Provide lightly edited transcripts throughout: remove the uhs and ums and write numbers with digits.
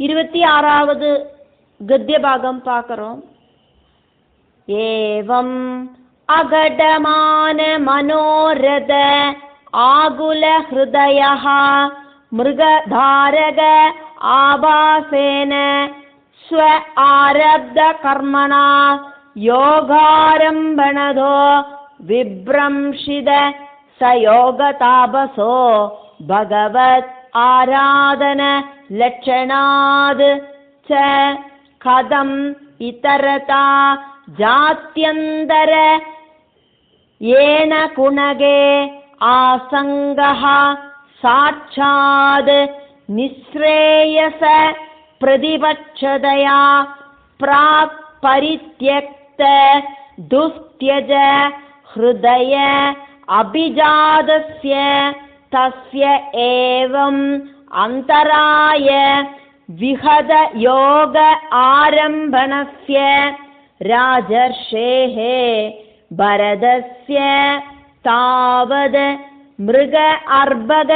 26வது கத்தியபாகம் பார்க்கிறோம். ஏவம் அகடமான மனோரத ஆகுல ஹிருதயः மிருகதாரக ஆபாசேன ஸ்வ ஆரப்த கர்மணா யோகாரம்பணதோ விப்ரம்ஷித சயோகதாபசோ பகவத் ஆராதன லட்சணாத் ச கதம் இதரதா ஜாத்யந்தர ஏன குணகே ஆசங்கஹ சாட்சாத் நிஸ்ரேயச பிரதிபட்சதயா ப்ராக் பரித்யக்த துஸ்த்யஜ ஹ்ருதய அபிஜாதஸ்ய தஸ்ய ஏவம் அந்தராய விஹத யோக ஆரம்பணஸ்ய ராஜர்ஷேஹ பரதஸ்ய தாவத் மிருக அர்பக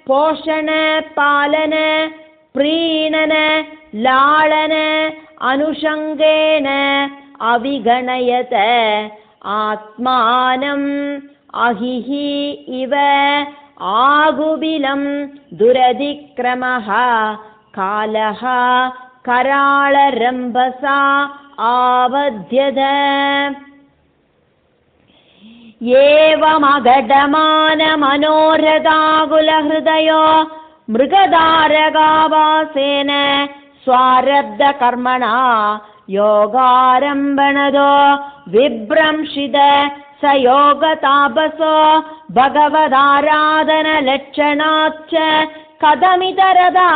போஷண பாலன பிரீணன லாளன அனுஷங்கேன அவிகணயத ஆத்மானம் அஹிஹி இவ ஆகுபிலம் துரதிக்ரமஹ காலஹ கராளரம்பசா ஆவத்யத. ஏவமகடமான மனோரதாகுலஹ்ருதயோ மிருகதாரகாபாசேன ஸ்வாரப்த கர்மணா யோகாரம்பணதோ விப்ரம்ஷித சயோகதாபசோ பகவதாராதன லட்சணாச்ச கதமிதரதா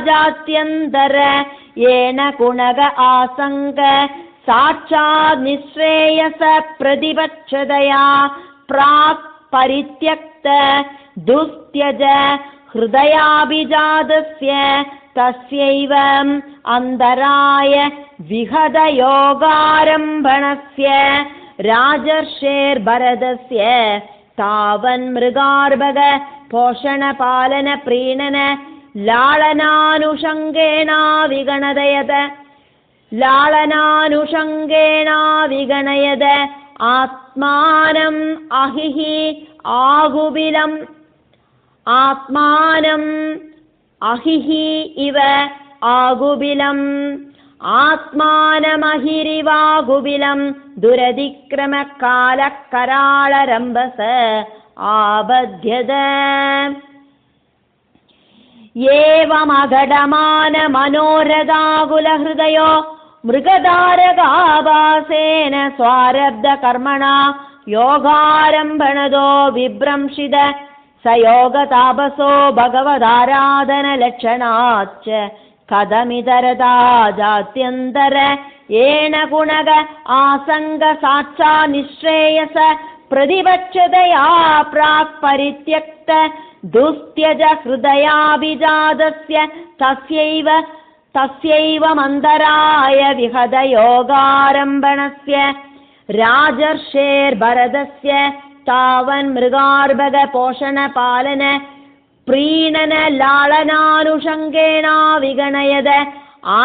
ஜாத்யந்தர ஏன குணக ஆசங்க சாட்சாத் நிஸ்ரேயச பிரதிபட்சதயா ப்ராக் பரித்யக்த துஸ்த்யஜ ஹ்ருதயாபிஜாதஸ்ய தஸ்யைவம் அந்தராய விஹத யோகாரம்பணஸ்ய ராஜர்ஷேர் பரதஸ்ய தாவன் மிருகார்பக போஷண பாலன பிரீணன லாளனானுஷங்கேனா விகணதயத லாளனானுஷங்கேனா விகணயத ஆத்மானம் அஹிஹி ஆகுபிலம் ஆத்மானம் அஹிஹி இவ ஆகுபிலம் ஆத்மானமஹிரிவாகுபிலம் துரதிக்ரம கால கராளரம்பச ஆபத்யத. ஏவமகடமான மனோரதாகுலஹ்ருதயோ மிருகதாரகாபாசேன ஸ்வாரப்த கர்மணா யோகாரம்பணதோ விப்ரம்ஷித சயோகதாபசோ பகவதாராதன லட்சணாச்ச கதமிதரதா ஜாத்யந்தர ஏன குணக ஆசங்க சாட்சா நிஸ்ரேயச பிரதிபட்சதயா ப்ராக் பரித்யக்த துஸ்த்யஜ ஹ்ருதயாபிஜாதஸ்ய தஸ்யைவ மந்தராய விஹத யோகாரம்பணஸ்ய ராஜர்ஷேர் பரதஸ்ய தாவன் மிருகார்பக போஷண பாலன பிரீணன லாளனானுஷங்கேனா விகணயத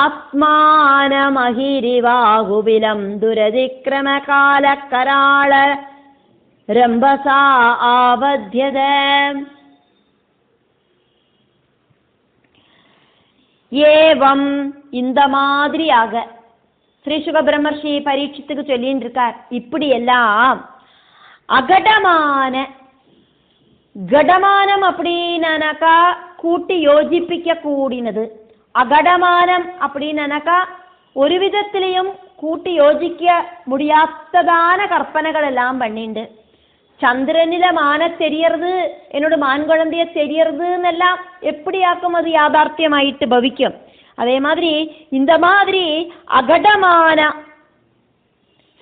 ஆத்மானமஹிரிவாகுபிலம் துரதிக்ரம கால கராள ரம்பசா ஆவத்யத. ஏவம் இந்த மாதிரியாக ஸ்ரீ சுக பிரம்மர்ஷி பரீட்சித்துக்கு சொல்லிட்டு இருக்கார். இப்படி எல்லாம் அகடமான கடமானம் அப்படின்னாக்கா கூட்டி யோசிப்பிக்க கூடினது. அகடமானம் அப்படின்னாக்கா ஒரு விதத்திலையும் கூட்டி யோசிக்க முடியாததான கற்பனைகள் எல்லாம் பண்ணிண்டு சந்திரனில மான தெரியறது என்னோட மான் குழந்தைய தெரியறதுன்னெல்லாம் எப்படியாக்கும் அது யாதார்த்தியமாயிட்டு பவிக்கும். அதே மாதிரி இந்த மாதிரி அகடமான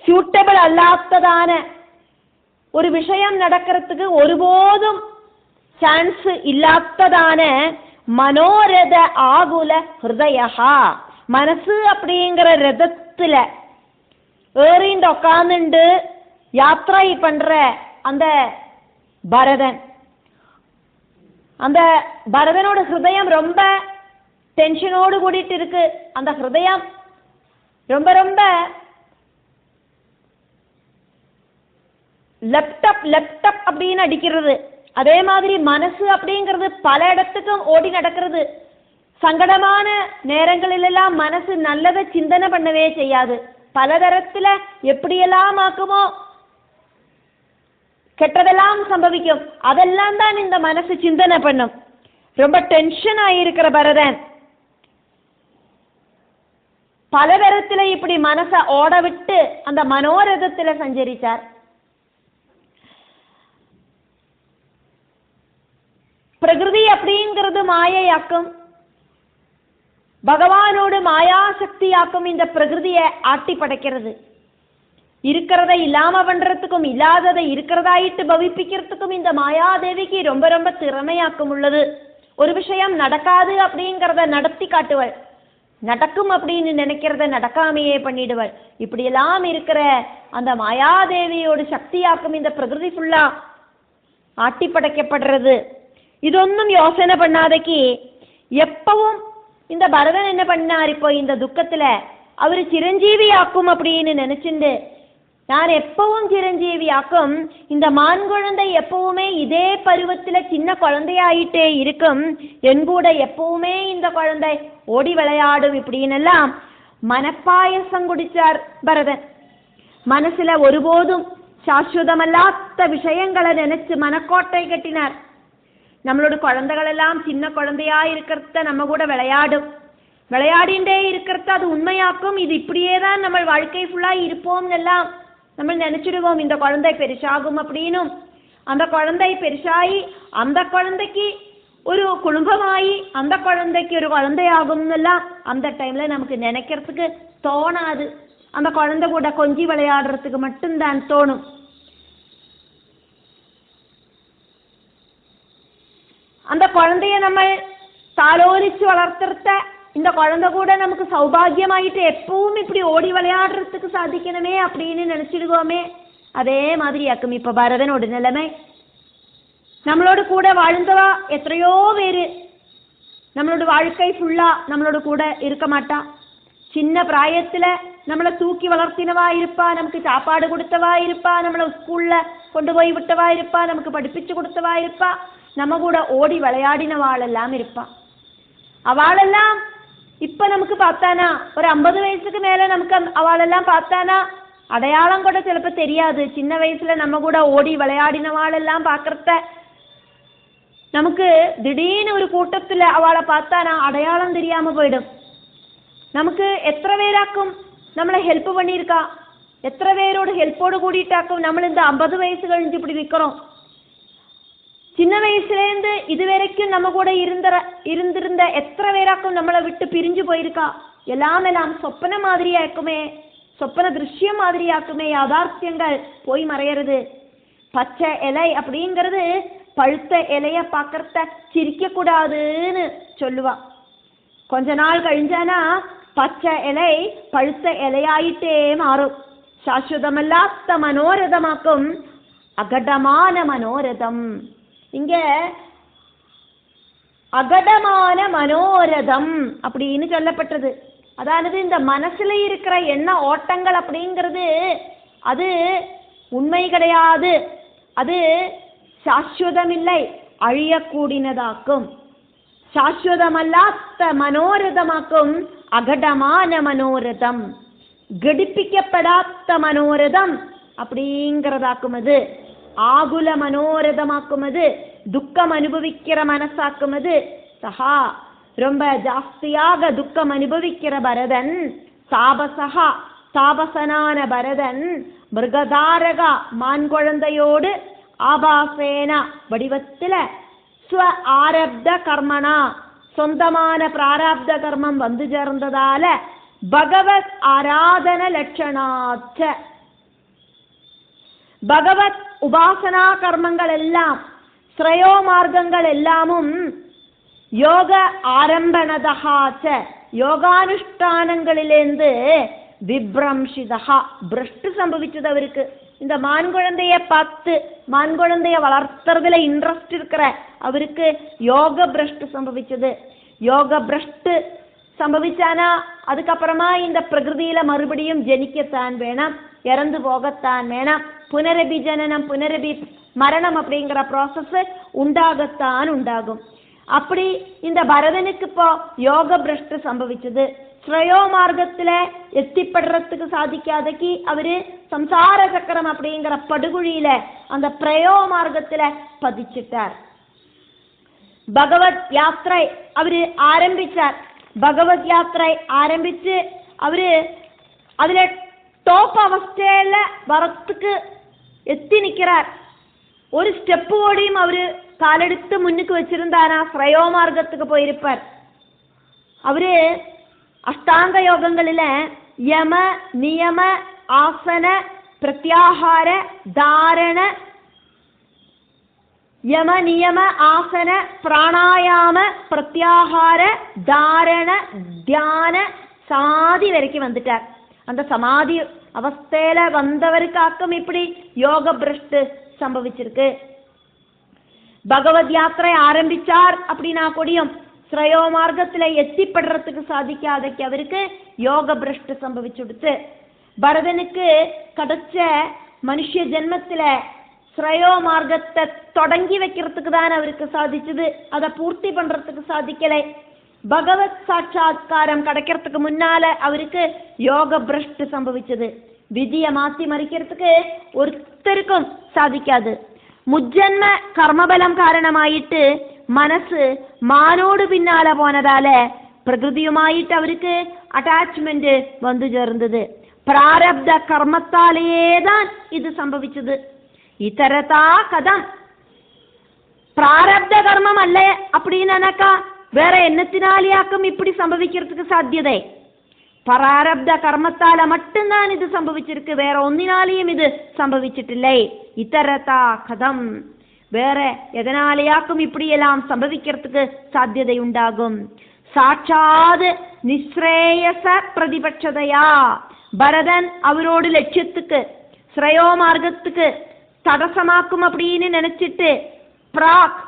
சூட்டபிள் அல்லாததான ஒரு விஷயம் நடக்கிறதுக்கு ஒருபோதும் சான்ஸ் இல்லாததான மனோரத ஆகுல ஹிருதயா மனசு அப்படிங்கிற ரதத்துல ஏறிண்டு உட்காந்துண்டு யாத்திரை பண்ற அந்த பரதன், அந்த பரதனோட ஹிருதயம் ரொம்ப டென்ஷனோடு கூடிட்டு இருக்கு. அந்த ஹிருதயம் ரொம்ப ரொம்ப லெப்டப் அப்படின்னு அடிக்கிறது. அதே மாதிரி மனசு அப்படிங்கிறது பல இடத்துக்கும் ஓடி நடக்கிறது. சங்கடமான நேரங்களிலெல்லாம் மனசு நல்லதை சிந்தனை பண்ணவே செய்யாது. பலதரத்துல எப்படியெல்லாம் ஆக்குமோ கெட்டதெல்லாம் சம்பவிக்கும். அதெல்லாம் தான் இந்த மனசு சிந்தனை பண்ணும். ரொம்ப டென்ஷன் ஆகியிருக்கிற பரதன் பலதரத்துல இப்படி மனசை ஓட விட்டு அந்த மனோரதத்துல சஞ்சரித்தார். பிரகிருதி அப்படிங்கிறது மாயையாக்கும், பகவானோடு மாயாசக்தியாக்கும் இந்த பிரகிருதியை ஆட்டி படைக்கிறது. இருக்கிறத இல்லாம பண்றதுக்கும் இல்லாததை இருக்கிறதாயிட்டு பவிப்பிக்கிறதுக்கும் இந்த மாயாதேவிக்கு ரொம்ப ரொம்ப திறமையாக்கும் உள்ளது. ஒரு விஷயம் நடக்காது அப்படிங்கிறத நடத்தி காட்டுவள், நடக்கும் அப்படின்னு நினைக்கிறத நடக்காமையே பண்ணிடுவள். இப்படியெல்லாம் இருக்கிற அந்த மாயாதேவியோட சக்தியாக்கும் இந்த பிரகிருதி ஃபுல்லா ஆட்டி படைக்கப்படுறது. இதொன்னும் யோசனை பண்ணாதக்கு எப்பவும் இந்த பரதன் என்ன பண்ணார், இப்போ இந்த துக்கத்துல அவரு சிரஞ்சீவி ஆக்கும் அப்படின்னு நினைச்சுண்டு, நான் எப்பவும் சிரஞ்சீவி ஆக்கும், இந்த மான் குழந்தை எப்பவுமே இதே பருவத்துல சின்ன குழந்தையாயிட்டே இருக்கும், என் கூட எப்பவுமே இந்த குழந்தை ஓடி விளையாடும் இப்படின்னு எல்லாம் மனப்பாயசம் குடிச்சார் பரதன். மனசுல ஒருபோதும் சாஸ்வதமல்லாத விஷயங்களை நினைச்சு மனக்கோட்டை கட்டினார். நம்மளோட குழந்தைகள் எல்லாம் சின்ன குழந்தையா இருக்கிறத நம்ம கூட விளையாடும், விளையாடிண்டே இருக்கிறத அது உண்மையாக்கும், இது இப்படியே தான் நம்ம வாழ்க்கை ஃபுல்லா இருப்போம்னு எல்லாம் நம்ம நினைச்சிடுவோம். இந்த குழந்தை பெருசாகும் அப்படின்னும், அந்த குழந்தை பெருசாகி அந்த குழந்தைக்கு ஒரு குடும்பமாயி அந்த குழந்தைக்கு ஒரு குழந்தையாகும்னு எல்லாம் அந்த டைம்ல நமக்கு நினைக்கிறதுக்கு தோணாது. அந்த குழந்தை கூட கொஞ்சி விளையாடுறதுக்கு மட்டும்தான் தோணும். அந்த குழந்தைய நம்ம தாலோலிச்சு வளர்த்துறத இந்த குழந்தை கூட நமக்கு சௌபாகியமாயிட்டு எப்பவும் இப்படி ஓடி விளையாடுறதுக்கு சாதிக்கணுமே அப்படின்னு நினைச்சிடுவோமே. அதே மாதிரி ஆக்கும் இப்ப பரதனோட நிலைமை. நம்மளோட கூட வாழ்ந்தவா எத்தனையோ பேரு நம்மளோட வாழ்க்கை ஃபுல்லா நம்மளோட கூட இருக்க மாட்டா. சின்ன பிராயத்துல நம்மளை தூக்கி வளர்த்தினவா இருப்பா, நமக்கு சாப்பாடு கொடுத்தவா இருப்பா, நம்மளை ஸ்கூல்ல கொண்டு போய் விட்டவா இருப்பா, நமக்கு படிப்பிச்சு கொடுத்தவா இருப்பா, நம்ம கூட ஓடி விளையாடினவாளெல்லாம் இருப்பா. அவளெல்லாம் இப்ப நமக்கு பார்த்தானா, ஒரு 50 வயசுக்கு மேல நமக்கு அவளெல்லாம் பார்த்தானா அடையாளம் கூட சிலப்ப தெரியாது. சின்ன வயசுல நம்ம கூட ஓடி விளையாடினவாளெல்லாம் பார்க்கறத நமக்கு திடீர்னு ஒரு கூட்டத்துல அவளை பார்த்தானா அடையாளம் தெரியாம போயிடும். நமக்கு எத்தனை பேராக்கும் நம்மளை ஹெல்ப் பண்ணியிருக்கா, எத்தனை பேரோட ஹெல்ப்போடு கூடிட்டாக்கும் നമ്മൾ இந்த 50 வயசு கழிஞ்சு இப்படி நிற்கிறோம். சின்ன வயசுலேருந்து இது வரைக்கும் நம்ம கூட இருந்திருந்த எத்தனை பேராக்கும் நம்மளை விட்டு பிரிஞ்சு போயிருக்கா. எல்லாம் சொப்பன மாதிரியாக்குமே, சொப்பன திருஷ்யம் மாதிரியாக்குமே யாதார்த்தியங்கள் போய் மறையிறது. பச்சை இலை அப்படிங்கிறது பழுத்த இலைய பார்க்கறத சிரிக்க கூடாதுன்னு சொல்லுவா. கொஞ்ச நாள் கழிஞ்சானா பச்சை இலை பழுத்த இலையாயிட்டே மாறும். சாஸ்வதமல்லாத மனோரதமாக்கும் அகடமான மனோரதம். இங்க அகடமான மனோரதம் அப்படின்னு சொல்லப்பட்டது. அதாவது இந்த மனசுல இருக்கிற எண்ண ஓட்டங்கள் அப்படிங்கிறது அது உண்மை கிடையாது, அது சாஸ்வதமில்லை, அழியக்கூடினதாக்கும். சாஸ்வதமல்லாத மனோரதமாக்கும் அகடமான மனோரதம், கடிப்பிக்கப்படாத மனோரதம் அப்படிங்கிறதாக்கும். அது ஆகுல மனோரதமாக்கும், அது துக்கம் அனுபவிக்கிற மனசாக்கும். அது சஹா ரொம்ப ஜாஸ்தியாக துக்கம் அனுபவிக்கிற பரதன், தாபசகா தாபசனான பரதன், மிருகதாரகா மான் குழந்தையோடு ஆபாசேனா வடிவத்தில் ஸ்வ ஆரப்த கர்மனா சொந்தமான பிராரப்த கர்மம் வந்து சேர்ந்ததால பகவத் ஆராதன லட்சணாச்ச பகவத் உபாசனா கர்மங்கள் எல்லாம் ஸ்ரேயோ மார்க்கங்கள் எல்லாமும் யோக ஆரம்பணதகாச்ச யோகானுஷ்டானங்களிலேருந்து விப்ரம்ஷிதா பிரஷ்டு சம்பவிச்சது அவருக்கு. இந்த மான் குழந்தைய பார்த்து மான் குழந்தைய வளர்த்துறதுல இன்ட்ரெஸ்ட் இருக்கிற அவருக்கு யோக பிரஷ்டு சம்பவிச்சது. யோக பிரஷ்டு சம்பவிச்சானா அதுக்கப்புறமா இந்த பிரகிருதியில மறுபடியும் ஜனிக்கத்தான் வேணாம், இறந்து போகத்தான் வேணாம். புனரபி ஜனனம் புனரபி மரணம் அப்படிங்கிற ப்ராசஸ் உண்டாகத்தான் உண்டாகும். அப்படி இந்த பரதனுக்கு இப்போ யோக பிரஷ்டு சம்பவிச்சது. ஸ்ரயோ மார்க்கத்துல எத்திப்படுறதுக்கு சாதிக்காதக்கு அவரு சம்சார சக்கரம் அப்படிங்கிற படுகுழியில அந்த பிரயோ மார்க்கத்துல பதிச்சிட்டார். பகவத் யாத்திரை அவரு ஆரம்பிச்சார். பகவத் யாத்திரை ஆரம்பிச்சு அவரு அதுல டாப் அவஸ்தையில வரத்துக்கு எத்தி நிக்கிறார். ஒரு ஸ்டெப்பு ஓடியும் அவரு காலெடுத்து முன்னுக்கு வச்சிருந்தாரா ஸ்ரயோ மார்க்கத்துக்கு போயிருப்பார். அவரு அஷ்டாங்க யோகங்களில யம நியம ஆசன பிரத்யாகார தாரண யம நியம ஆசன பிராணாயாம பிரத்யாகார தாரண தியான சமாதி வரைக்கும் வந்துட்டார். அந்த சமாதி அவஸ்தையில வந்தவருக்காக்கும் இப்படி யோக பிரஷ்டு சம்பவிச்சிருக்கு. பகவத் யாத்திரை ஆரம்பிச்சார் அப்படின்னா கூடியும் ஸ்ரயோ மார்க்கத்துல எத்திப்படுறதுக்கு சாதிக்காதக்கு அவருக்கு யோக பிரஷ்டு சம்பவிச்சுடுத்து. பரதனுக்கு கிடைச்ச மனுஷ ஜென்மத்துல ஸ்ரயோ மார்க்கத்தை தொடங்கி வைக்கிறதுக்கு தான் அவருக்கு சாதிச்சது. அதை பூர்த்தி பண்றதுக்கு சாதிக்கலை. பகவத் சாட்சாத்காரம் கிடைக்கிறதுக்கு முன்னால அவருக்கு யோக பிரஷ்டு சம்பவிச்சது. விதியை மாத்தி மறிக்கிறதுக்கு ஒருத்தருக்கும் சாதிக்காது. முஜ்ஜன்ம கர்மபலம் காரணமாயிட்டு മനസ്സ് മാനോട് പിന്നാലെ പോനതാല് പ്രകൃതിയുമായിട്ട് അവർക്ക് അറ്റാച്ച്മെന്റ് വന്നു ചേർന്നത്. പ്രാരബ്ധ കർമ്മത്താലേതാൻ ഇത് സംഭവിച്ചത്. ഇത്തരത്താ കഥം പ്രാരബ്ധ കർമ്മമല്ല അപ്പടിന്നക്ക വേറെ എന്നത്തിനാലെയാക്കും ഇപ്പടി സംഭവിக்கிறதுக்கு സാധ്യത. പ്രാരബ്ധ കർമ്മത്താല മട്ടുംതാൻ ഇത് സംഭവിച്ചിருக்கு, വേറെ ഒന്നിനാലെയും ഇത് സംഭവിച്ചിട്ടില്ലേ. ഇത്തരത്താ കഥം വേറെ എതനാലെയാക്കും ഇപ്പടിയെല്ലാം സംഭവിக்கிறதுக்கு സാധ്യതയുണ്ടാകും. സാക്ഷാത് നിശ്രേയസ പ്രതിപക്ഷതയാ ഭരതൻ അവരോട് ലക്ഷ്യத்துக்கு ശ്രേയോ മാർഗத்துக்கு தடசமாக்கும் அப்படின்னு நினைச்சிட்டு பிராக்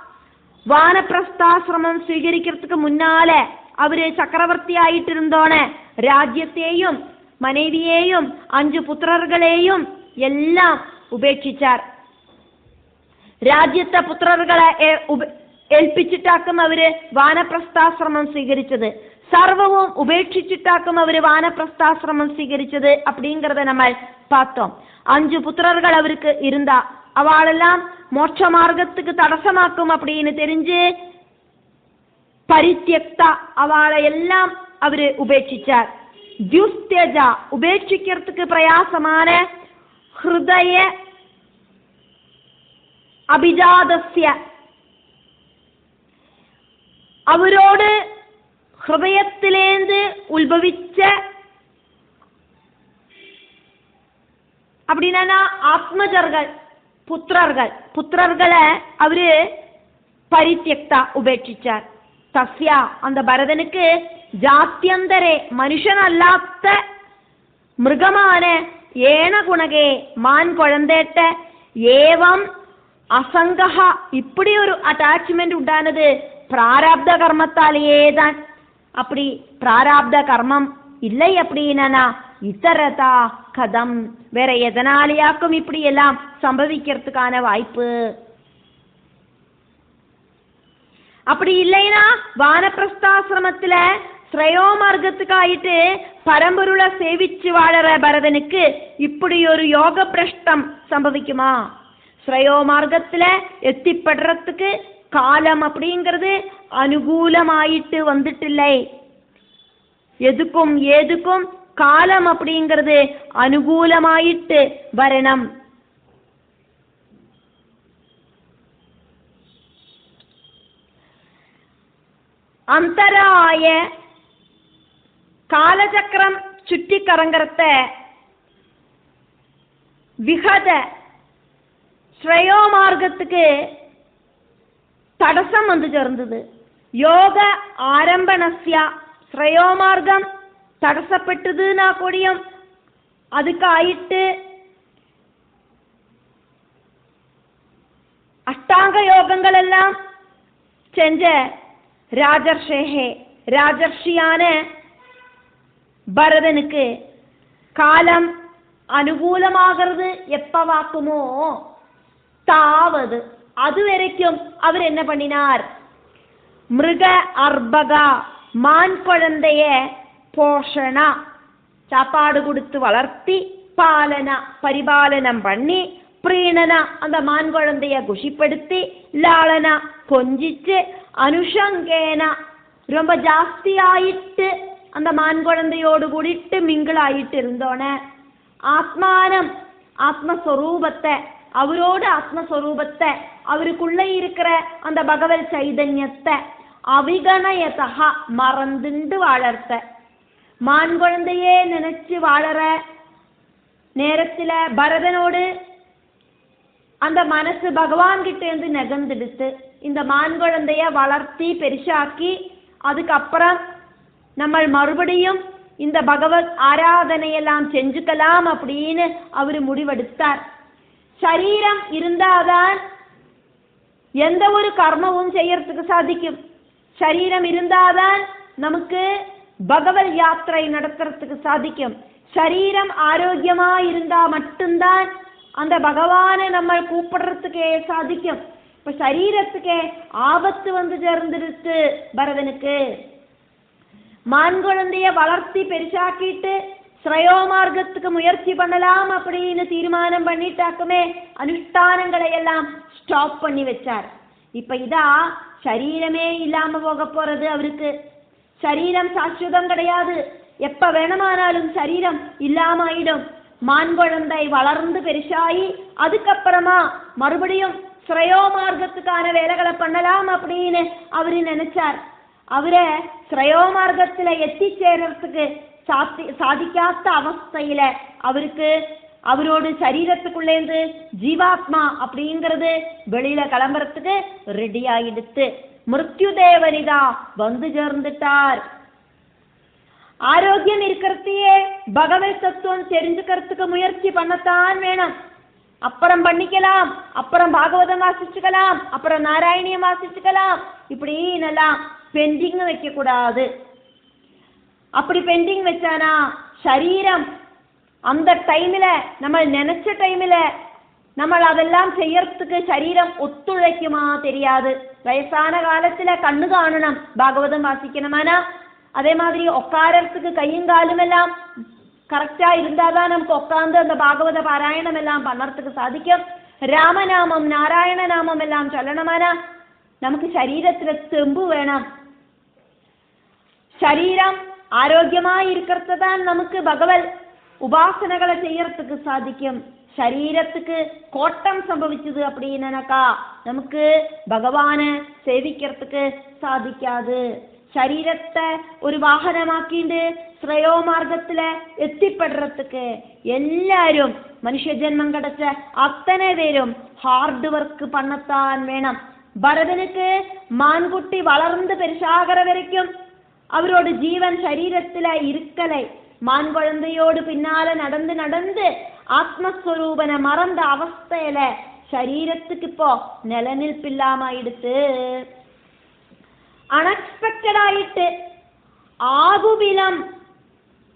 வானப்பிரஸ்தாசிரமம் സ്വീകരിக்கிறதுக்கு முன்னால அவரு சக்கரவர்த்தி ஆயிட்டு இருந்தோன രാജ്യത്തെയും മனைவிയെയും 5 പുത്രர்களையும் എല്ലാം ഉപേക്ഷിച്ചാർ. രാജ്യത്തെ പുത്രകളെ ഏൽപ്പിച്ചിട്ടാക്കും അവര് വാനപ്രസ്ഥാശ്രമം സ്വീകരിച്ചത്. സർവവും ഉപേക്ഷിച്ചിട്ടാക്കും അവര് വാനപ്രസ്ഥാശ്രമം സ്വീകരിച്ചത്. அப்படிங்கறத நம்ம பார்த்தோம். 5 புத்திரர்கள் அவருக்கு இருந்தா அவளெல்லாம் மோட்ச மார்க்கத்துக்கு தடசமாக்கும் அப்படின்னு தெரிஞ்சு பரித்யக்தா அவளை எல்லாம் அவரு உபேட்சிச்சார். துஸ்தேஜ உபேட்சிக்கிறதுக்கு பிரயாசமான ஹிருதய அபிஜாதஸ்ய அவரோடு ஹிருதயத்திலேந்து உத்பவிச்ச அப்படின்னா ஆத்மஜர்கள் புத்திரர்களை அவரு பரித்யக்தா உபேட்சிச்சார். தஸ்யா அந்த பரதனுக்கு ஜாத்தியந்தரே மனுஷனல்லாத்த மிருகமான ஏன குணகே மான் குழந்தேட்ட ஏவம் அசங்கஹ இப்படி ஒரு அட்டாச்மெண்ட் உண்டானது பிராரப்த கர்மத்தாலேதான். அப்படி பிராரப்த கர்மம் இல்லை அப்படின்னா இத்தரதா கதம் வேற எதனாலேயாக்கும் இப்படி எல்லாம் சம்பவிக்கிறதுக்கான வாய்ப்பு. அப்படி இல்லைன்னா வானப்பிரஸ்தாசிரமத்துல ஸ்ரேயோ மார்க்கத்துக்காயிட்டு பரம்பொருளை சேவிச்சு வாழற பரதனுக்கு இப்படி ஒரு யோக பிரஷ்டம் சம்பவிக்குமா? ஸ்ரேயோ மார்க்கத்துல எத்திப்படுறதுக்கு காலம் அப்படிங்கிறது அனுகூலமாயிட்டு வந்துட்டில்லை. எதுக்கும் ஏதுக்கும் காலம் அப்படிங்கிறது அனுகூலமாயிட்டு வரணும். அந்தராய காலச்சக்கரம் சுற்றி கறங்கறத விகத ஸ்ரேயோ மார்க்கத்துக்கு தடசம் வந்து சேர்ந்தது. யோக ஆரம்பணஸ்ய ஸ்ரேயோ மார்க்கம் தடசப்பட்டதுன்னா கூடியும் அதுக்காயிட்டு அஷ்டாங்க யோகங்கள் எல்லாம் செஞ்ச ராஜர்ஷேகே ராஜர்ஷியான பரதனுக்கு காலம் அனுகூலமாகிறது எப்பவாக்குமோ தாவது அது வரைக்கும் அவர் என்ன பண்ணினார், மிருக அர்பகா மான் குழந்தைய போஷணா சாப்பாடு கொடுத்து வளர்த்தி, பாலனா பரிபாலனம் பண்ணி, பிரீணனா அந்த மான் குழந்தைய குஷிப்படுத்தி, லாளனா கொஞ்சிச்சு, அனுஷங்கேனா ரொம்ப ஜாஸ்தி ஆயிட்டு அந்த மான் குழந்தையோடு கூடிட்டு மிங்கிளாயிட்டு இருந்தோன, ஆத்மானம் ஆத்மஸ்வரூபத்தை அவரோடு ஆத்மஸ்வரூபத்தை அவருக்குள்ள இருக்கிற அந்த பகவத் சைதன்யத்தை அவிகணயதா மறந்துண்டு வாழறத, மான் குழந்தையே நினைச்சு வாழற நேரத்துல பரதனோடு அந்த மனசு பகவான் கிட்ட இருந்து நகர்ந்தெடுத்து இந்த மான் குழந்தைய வளர்த்தி பெருசாக்கி அதுக்கப்புறம் நம்ம மறுபடியும் இந்த பகவத் ஆராதனையெல்லாம் செஞ்சுக்கலாம் அப்படின்னு அவரு முடிவெடுத்தார். சரீரம் இருந்தாதான் எந்த ஒரு கர்மவும் செய்யறதுக்கு சாதிக்கும். சரீரம் இருந்தாதான் நமக்கு பகவத் யாத்திரை நடத்துறதுக்கு சாதிக்கும். சரீரம் ஆரோக்கியமா இருந்தா மட்டும்தான் அந்த பகவானை நம்ம கூப்பிடுறதுக்கே சாதிக்கும். இப்ப சரீரத்துக்கே ஆபத்து வந்து சேர்ந்துடுத்து பரதனுக்கு. மான் குழந்தைய வளர்த்தி பெருசாக்கிட்டு ஸ்ரயோ மார்க்கத்துக்கு முயற்சி பண்ணலாம் அப்படின்னு தீர்மானம் பண்ணிட்டாக்குமே அனுஷ்டானங்களை எல்லாம் ஸ்டாப் பண்ணி வச்சார். இப்ப இதா சரீரமே இல்லாம போக போறது அவருக்கு. சரீரம் சாஸ்வதம் கிடையாது, எப்ப வேணுமானாலும் சரீரம் இல்லாம ஆயிடும். மான் குழந்தை வளர்ந்து பெருசாயி அதுக்கப்புறமா மறுபடியும் ஸ்ரயோ மார்க்கத்துக்கான வேலைகளை பண்ணலாம் அப்படின்னு அவரு நினைச்சார். அவரை ஸ்ரயோ மார்க்கத்துல எத்தி சேர்றதுக்கு சாதிக்காத அவஸ்தையில அவருக்கு அவரோடு சரீரத்துக்குள்ளேந்து ஜீவாத்மா அப்படிங்கிறது வெளியில கிளம்புறதுக்கு ரெடி ஆயிடுத்து. மிருத்யு தேவனிதா வந்து சேர்ந்துட்டார். ஆரோக்கியம் இருக்கிறதையே பகவத் தத்துவம் தெரிஞ்சுக்கிறதுக்கு முயற்சி பண்ணத்தான் வேணும். அப்புறம் பண்ணிக்கலாம், அப்புறம் பாகவதம் வாசிச்சுக்கலாம், அப்புறம் நாராயணியம் வாசிச்சுக்கலாம், இப்படி நல்லா பெண்டிங் வைக்க கூடாது. அப்படி பெண்டிங் வச்சானா சரீரம் அந்த டைம்ல நம்ம நினைச்ச டைம்ல நம்ம அதெல்லாம் செய்யறதுக்கு சரீரம் ஒத்துழைக்குமா தெரியாது. வயசான காலத்துல கண்ணு காணணும், பாகவதம் வாசிக்கணுமானா அதே மாதிரி உட்காரத்துக்கு கையும் காலும் எல்லாம் கரெக்டா இருந்தாதான் நமக்கு உட்கார்ந்து அந்த பாகவத பாராயணம் எல்லாம் பண்ணறதுக்கு சாதிக்கும். ராமநாமம் நாராயண நாமம் எல்லாம் சொல்லணுமானா நமக்கு சரீரத்துல தெம்பு வேணும். சரீரம் ஆரோக்கியமா இருக்கிறது தான் நமக்கு பகவத் உபாசனைகளை செய்யறதுக்கு சாதிக்கும். சரீரத்துக்கு கோட்டம் சம்பவிச்சது அப்படின்னாக்கா நமக்கு பகவானை சேவிக்கிறதுக்கு சாதிக்காது. சரீரத்தை ஒரு வாகனமாக்கிண்டு ஸ்ரயோ மார்க்கத்துல எத்திப்படுறதுக்கு எல்லாரும் மனுஷ ஜென்மம் கிடைச்ச அத்தனை பேரும் ஹார்ட் ஒர்க் பண்ணத்தான் வேணும். பரதனுக்கு மான்குட்டி வளர்ந்து பெருசாகிற வரைக்கும் அவரோட ஜீவன் சரீரத்துல இருக்கலை. மான் குழந்தையோடு பின்னால நடந்து நடந்து ஆத்மஸ்வரூபனை மறந்த அவஸ்தையில சரீரத்துக்கு இப்போ நிலநிற்பில்லாம ஆயிடுத்து. அன்எக்ஸ்பெக்டட் ஆயிட்டு. ஆகுபிலம்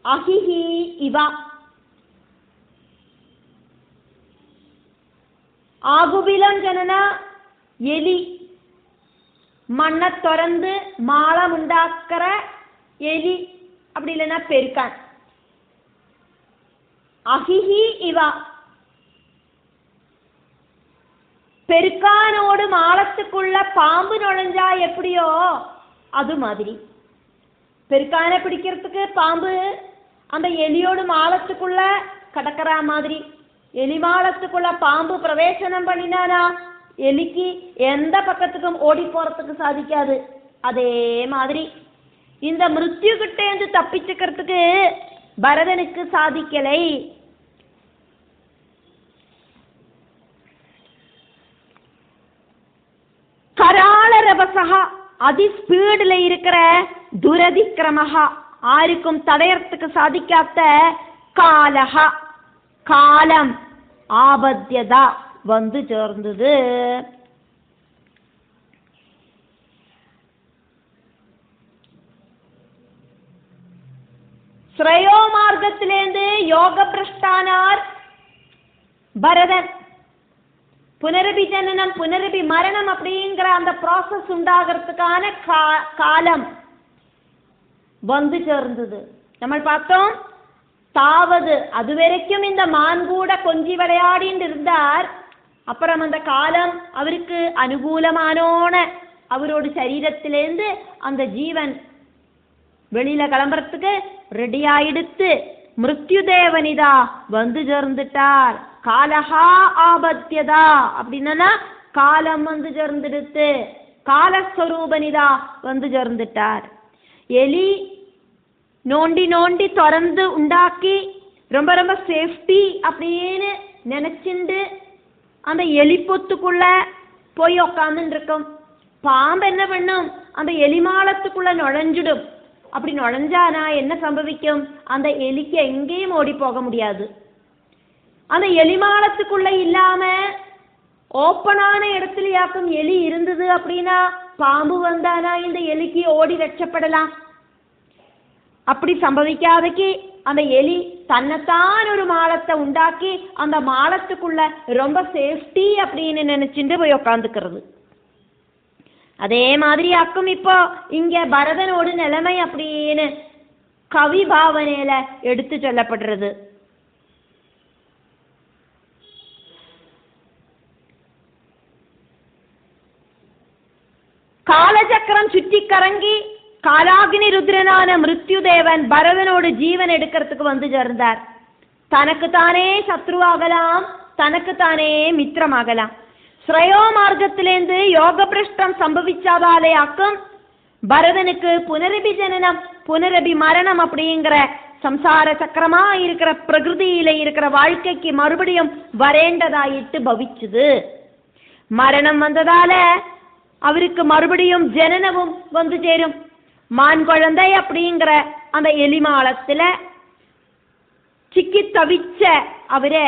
அஹிஹி இவா. ஆகுபிலம் ஜனனா எலி, மண்ணை திறந்து மாளம் உண்டாக்குற எலி, அப்படி இல்லைன்னா பெருக்கான். அஹிஹி இவா. பெருக்கானோடு மாளத்துக்குள்ள பாம்பு நுழைஞ்சா எப்படியோ அது மாதிரி பெருக்கானை பிடிக்கிறதுக்கு பாம்பு அந்த எலியோடு மாளத்துக்குள்ள கடக்கிற மாதிரி. எலி மாளத்துக்குள்ள பாம்பு பிரவேசனம் பண்ணினானா எலிக்கு எந்த பக்கத்துக்கும் ஓடி போறதுக்கு சாதிக்காது. அதே மாதிரி இந்த மிருத்யு கிட்ட இருந்து தப்பிச்சுக்கிறதுக்கு பரதனுக்கு சாதிக்கலை. கராள ரபசகா அதி ஸ்பீடுல இருக்கிற துரதிக்கிரமஹா ஆருக்கும் தடையறதுக்கு சாதிக்காத காலஹா காலம் ஆபத்தியதா வந்து சேர்ந்தது. ஸ்ரேயோ மார்க்கத்திலேருந்து யோக பிரஷ்டானார் பரதன். புனரபி ஜனனம் புனரபி மரணம் அப்படிங்கிற அந்த ப்ராசஸ் உண்டாகிறதுக்கான காலம் வந்து சேர்ந்தது. நம்ம பார்த்தோம், தாவது அதுவரைக்கும் இந்த மான் கூட கொஞ்சி விளையாடிட்டு இருந்தார். அப்புறம் அந்த காலம் அவருக்கு அனுகூலமானோன அவரோட சரீரத்திலேருந்து அந்த ஜீவன் வெளியில கிளம்புறதுக்கு ரெடி ஆயிடுத்து. மிருத்யு தேவனிதா வந்து சேர்ந்துட்டார். காலஹா ஆபத்தியதா அப்படின்னா காலம் வந்து சேர்ந்துடுத்து. காலஸ்வரூபனிதா வந்து சேர்ந்துட்டார். எலி நோண்டி நோண்டி திறந்து உண்டாக்கி ரொம்ப ரொம்ப சேஃப்டி அப்படின்னு நினைச்சுண்டு அந்த எலி பொத்துக்குள்ள போய் உக்காந்துட்டு இருக்கும். பாம்பு என்ன பண்ணும், அந்த எலிமாளத்துக்குள்ள நுழைஞ்சிடும். அப்படி நுழைஞ்சானா என்ன சம்பவிக்கும், அந்த எலிக்கு எங்கேயும் ஓடி போக முடியாது. அந்த எலிமாளத்துக்குள்ள இல்லாம ஓப்பனான இடத்துலயாக்கும் எலி இருந்தது அப்படின்னா பாம்பு வந்தானா இந்த எலிக்கு ஓடி ரட்சப்படலாம். அப்படி சம்பவிக்காதக்கு அந்த எலி தன்னைத்தான் ஒரு மாளத்தை உண்டாக்கி அந்த மாளத்துக்குள்ள ரொம்ப சேஃப்டி அப்படின்னு நினைச்சுட்டு போய் உக்காந்துக்கிறது. அதே மாதிரி ஆக்கும் இப்போ இங்க பரதனோட நிலைமை அப்படின்னு கவி பாவனையில எடுத்து சொல்லப்படுறது. காலச்சக்கரம் சுற்றி கரங்கி காலாகினி ருத்ரனான மிருத்யுதேவன் பரதனோடு ஜீவன் எடுக்கிறதுக்கு வந்து சேர்ந்தார். தனக்கு தானே சத்ருவாகலாம், தனக்கு தானே மித்திரமாகலாம். ஸ்ரேயோ மார்க்கத்திலேருந்து யோக பிரஷ்டம் சம்பவிச்சாதாலே ஆக்கும் பரதனுக்கு புனரபி ஜனனம் புனரபி மரணம் அப்படிங்கிற சம்சார சக்கரமா இருக்கிற பிரகிருதியில இருக்கிற வாழ்க்கைக்கு மறுபடியும் வரேண்டதாயிட்டு பவிச்சுது. மரணம் வந்ததால அவருக்கு மறுபடியும் ஜனனமும் வந்து சேரும். மான் குழந்தை அப்படிங்கிற அந்த எலிமாளத்துல சிக்கி தவிச்ச அவரை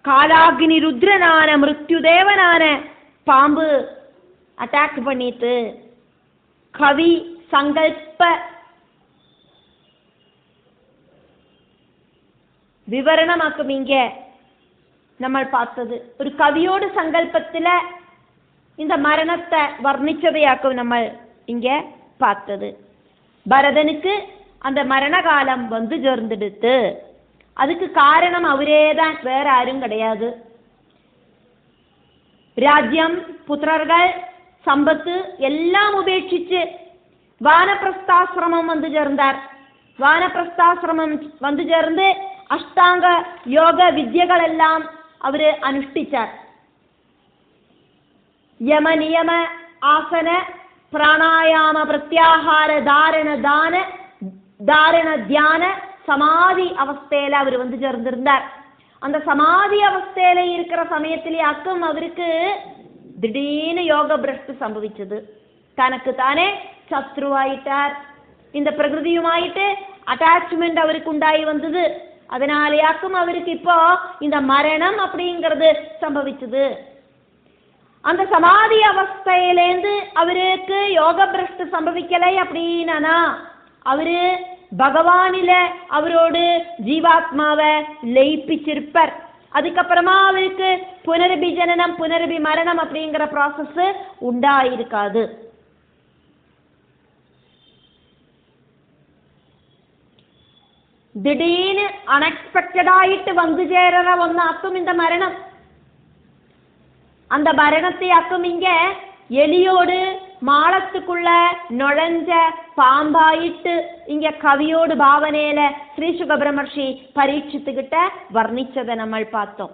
காலாகினி ருத்ரனான மிருத்யுதேவனான பாம்பு அட்டாக் பண்ணிட்டு கவி சங்கல்ப விவரணமாக்கும். இங்க நம்ம பார்த்தது ஒரு கவியோடு சங்கல்பத்துல இந்த மரணத்தை வர்ணிச்சதையாக்கும் நம்ம இங்க பார்த்தது. பரதனுக்கு அந்த மரண காலம் வந்து சேர்ந்துடுத்து. அதுக்கு காரணம் அவரேதான், வேற யாரும் கிடையாது. ராஜ்யம், புத்திரர்கள், சம்பத்து எல்லாம் உபேட்சிச்சு வானப்பிரஸ்தாசிரமம் வந்து சேர்ந்தார். வானப்பிரஸ்தாசிரமம் வந்து சேர்ந்து அஷ்டாங்க யோக வித்யகள் எல்லாம் அவரு அனுஷ்டிச்சார். யம நியம ஆசன பிராணாயாம பிரத்யாகார தாரண தியான சமாதி அவஸ்தையில அவர் வந்து சேர்ந்திருந்தார். அந்த சமாதி அவஸ்தையில இருக்கிற சமயத்திலே அக்கம் அவருக்கு திடீர்னு யோக பிரஷ்டு சம்பவிச்சது. தனக்கு தானே சத்ருவாயிட்டார். இந்த பிரகிருதியுமாயிட்டு அட்டாச்மெண்ட் அவருக்கு உண்டாகி வந்தது. அதனாலேயாக்கும் அவருக்கு இப்போ இந்த மரணம் அப்படிங்கிறது சம்பவிச்சது. அந்த சமாதி அவஸ்தையிலேருந்து அவருக்கு யோக பிரஷ்டு சம்பவிக்கலை அப்படின்னா அவரு பகவானில அவரோடு ஜீவாத்மாவை லயிப்பிச்சிருப்பர். அதுக்கப்புறமா அவருக்கு புனரபி ஜனனம் புனரபி மரணம் அப்படிங்கிற ப்ராசஸ் உண்டாயிருக்காது. திடீர்னு அன்எக்ஸ்பெக்டடாயிட்டு வந்து சேர ஒன்னாக்கும் இந்த மரணம். அந்த மரணத்தை ஆக்கும் இங்க எலியோடு மாளத்துக்குள்ள நுழைஞ்ச பாம்பாயிட்டு இங்க கவியோடு பாவனையில ஸ்ரீ சுக பிரம்மர்ஷி பரீட்சித்துக்கிட்ட வர்ணிச்சதை நம்ம பார்த்தோம்.